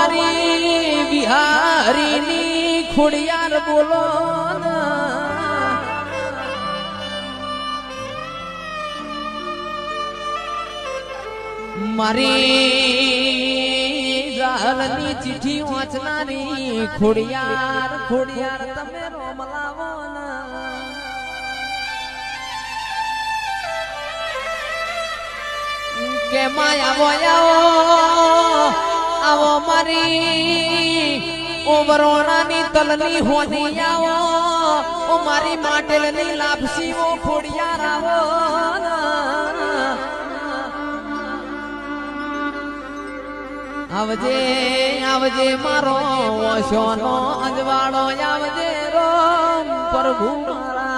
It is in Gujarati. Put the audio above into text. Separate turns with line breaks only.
મારી બિહારીની ખોડિયાર બોલો મારી જાહલની ચિઠ્ઠી વાંચનારી ખોડિયાર ખોડિયાર તમે રોમ લાવો કે માયા આવો મારી ઓવરોણાની તલની હોની આવો મારી માટેલની લાપસી ઓ ખોડિયાર આવો આવજે આવજે મારો ઓશોનો અજવાળો આવજે રોમ પ્રભુ મારા